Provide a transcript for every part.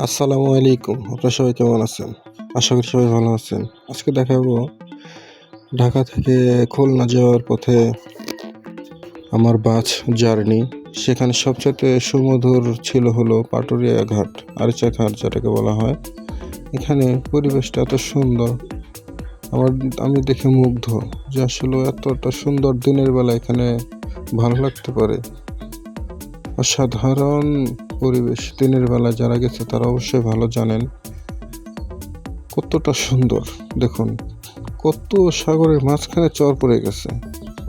আসসালামু আলাইকুম। আপনারা সবাই কেমন আছেন? আশা করি সবাই ভালো আছেন। আজকে দেখাবো ঢাকা থেকে খুলনা যাওয়ার পথে আমার বাস জার্নি। সেখানে সবচাইতে সুমধুর ছিল হলো পাটুরিয়া ঘাট, আরিচা ঘাট যেটাকে বলা হয়। এখানে পরিবেশটা এত সুন্দর, আমি দেখে মুগ্ধ যে আসলে এতটা সুন্দর দিনের বেলা এখানে ভালো লাগতে পারে। অসাধারণ পরিবেশ। দিনের বেলা যারা গেছে তারা অবশ্যই ভালো জানেন কতটা সুন্দর। দেখুন, কত সাগরের মাঝখানে চর পড়ে গেছে,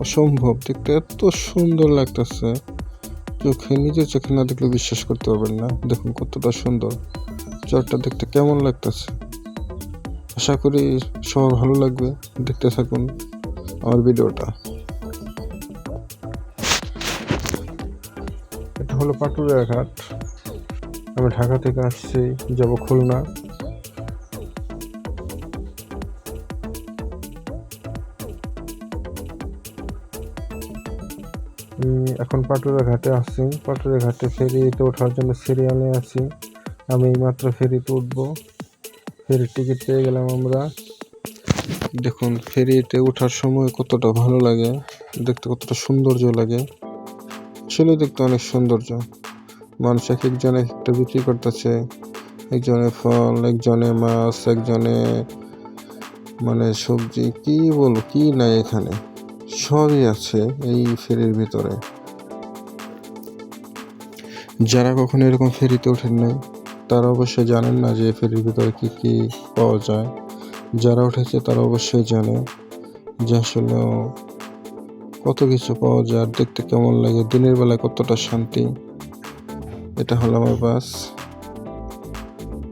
অসম্ভব দেখতে, এত সুন্দর লাগতেছে। নিজের চোখে না দেখলে বিশ্বাস করতে পারবেন না। দেখুন কতটা সুন্দর চরটা দেখতে, কেমন লাগতেছে। আশা করি সবার ভালো লাগবে। দেখতে থাকুন আমার ভিডিওটা। এটা হলো পাটুরিয়া ঘাট। আমি ঢাকা থেকে আসছি, যাব খুলনা। এখন পাটুরিয়া ঘাটে আছি। পাটুরিয়া ঘাটে ফেরিতে ওঠার জন্য সিরিয়ালে আছি। আমি মাত্র ফেরিতে উঠবো। ফেরির টিকিট পেয়ে গেলাম আমরা। দেখুন ফেরিতে ওঠার সময় কতটা ভালো লাগে, দেখতে কতটা সৌন্দর্য লাগে। আসলে দেখতে অনেক সৌন্দর্য। মানুষ এক একজনে একটা বিক্রি করতেছে, একজনে ফল, একজনে মাছ, একজনে সবজি, কি বলবো কি নাই, এখানে সবই আছে এই ফেরির ভিতরে। যারা কখনো এরকম ফেরিতে ওঠেন নাই তারা অবশ্যই জানেন না যে ফেরির ভিতরে কি কি পাওয়া যায়। যারা উঠেছে তারা অবশ্যই জানে যে আসলে কত কিছু পাওয়া যায় আর দেখতে কেমন লাগে, দিনের বেলায় কতটা শান্তি। এটা হলো আমার বাস।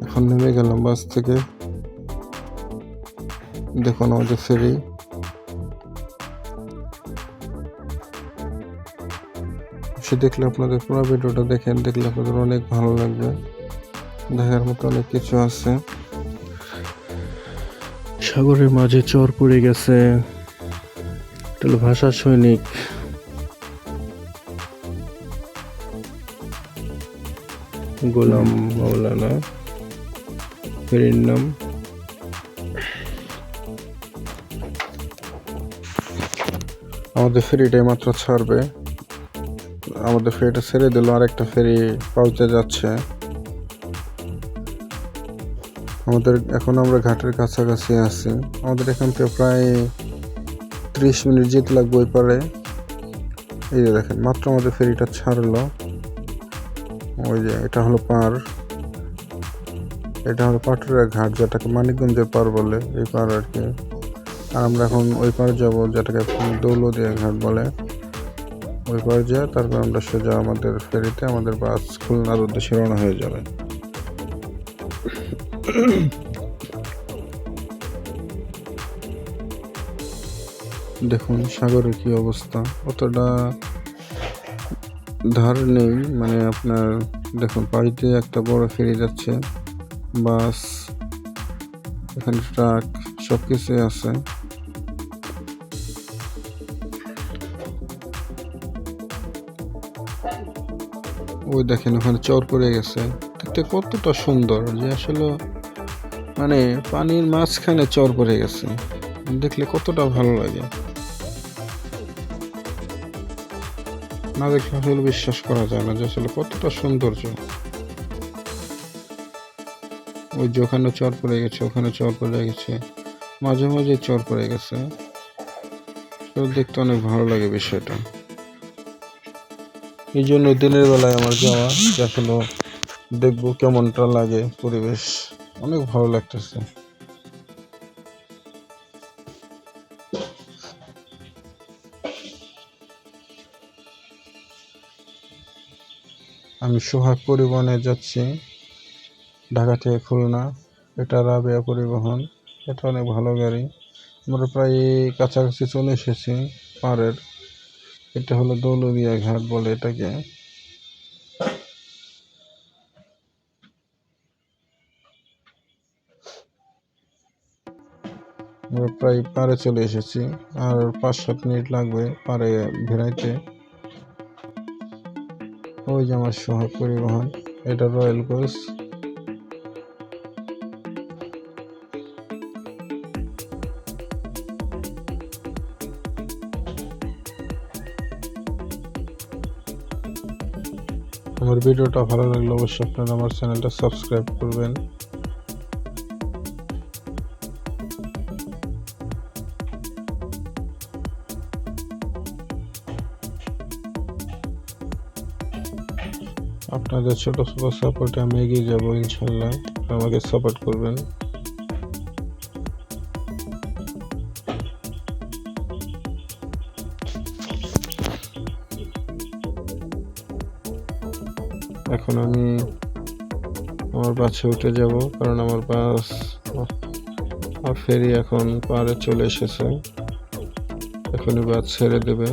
এখন নেমে গেলাম বাস থেকে। দেখুন আমাদের ফেরি। সে দেখলে আপনাদের পুরো ভিডিওটা দেখেন, দেখলে আপনাদের অনেক ভালো লাগবে। দেখার মতো অনেক কিছু আছে। সাগরের মাঝে চর পড়ে গেছে। এটা হলো ভাষা সৈনিক, গোলাম মাওলানা ফেরির নাম। আমাদের ফেরিটাই মাত্র ছাড়বে। আমাদের ফেরিটা ছেড়ে দিল, আরেকটা ফেরি পাল্টে যাচ্ছে। এখন আমরা ঘাটের কাছাকাছি আছি। আমাদের এখান থেকে প্রায় 30 মিনিট যেতে লাগবে ওই পারে। এই যে দেখেন, মাত্র আমাদের ফেরিটা ছাড়লো। ওই যে এটা হলো পার, এটা হলো পাটুরিয়া ঘাট, যেটাকে মানিকগঞ্জের পার বলে, এই পার আর কি। আর আমরা এখন ওই পারে যাব, যেটাকে দৌলতদিয়া ঘাট বলে। ওই পারে যায়, তারপর আমরা সোজা আমাদের ফেরিতে, আমাদের বাস খুলনার উদ্দেশ্যে রওনা হয়ে যাবে। দেখুন সাগরের কি অবস্থা, অতটা ধার নেই, আপনার দেখুন পাশ দিয়ে একটা বড় ফেরি যাচ্ছে, বাস, এখানে ট্রাক, সবকিছুই আছে। ওই দেখেন ওখানে চর পড়ে গেছে, দেখতে কতটা সুন্দর যে আসলে পানির মাঝখানে চর পড়ে গেছে, দেখলে কতটা ভালো লাগে। না দেখলে আসলে বিশ্বাস করা যায় না যে আসলে কতটা সৌন্দর্য। ওই যে ওখানে চর পড়ে গেছে, ওখানে চর পড়ে গেছে, মাঝে মাঝে চর পড়ে গেছে। দেখতে অনেক ভালো লাগে বিষয়টা। এই জন্য দিনের বেলায় আমার যাওয়া, যে আসলে দেখবো কেমনটা লাগে পরিবেশ। অনেক ভালো লাগতেছে। আমি সোহাগ পরিবহনে যাচ্ছি ঢাকা থেকে খুলনা। এটা রাবেয়া পরিবহন, এটা অনেক ভালো গাড়ি। আমরা প্রায় কাছাকাছি চলে এসেছি পাড়ের। এটা হলো দৌলতদিয়া ঘাট বলে এটাকে। আমরা প্রায় পাড়ে চলে এসেছি, আর 5-7 মিনিট লাগবে পাড়ে ভেড়াইতে। ওই যে আমার সোহাগ পরিবহন, এটা রয়্যাল কোচ। আমার ভিডিওটা ভালো লাগলে অবশ্যই আপনারা আমার চ্যানেলটা সাবস্ক্রাইব করবেন। আপনাদের ছোট ছোট সাপোর্টে আমি এগিয়ে যাব ইনশাল্লাহ, আমাকে সাপোর্ট করবেন। এখন আমি আমার বাসে উঠে যাব, কারণ আমার বাস ফেরি এখন পাড়ে চলে এসেছে, এখনই বাস ছেড়ে দেবে।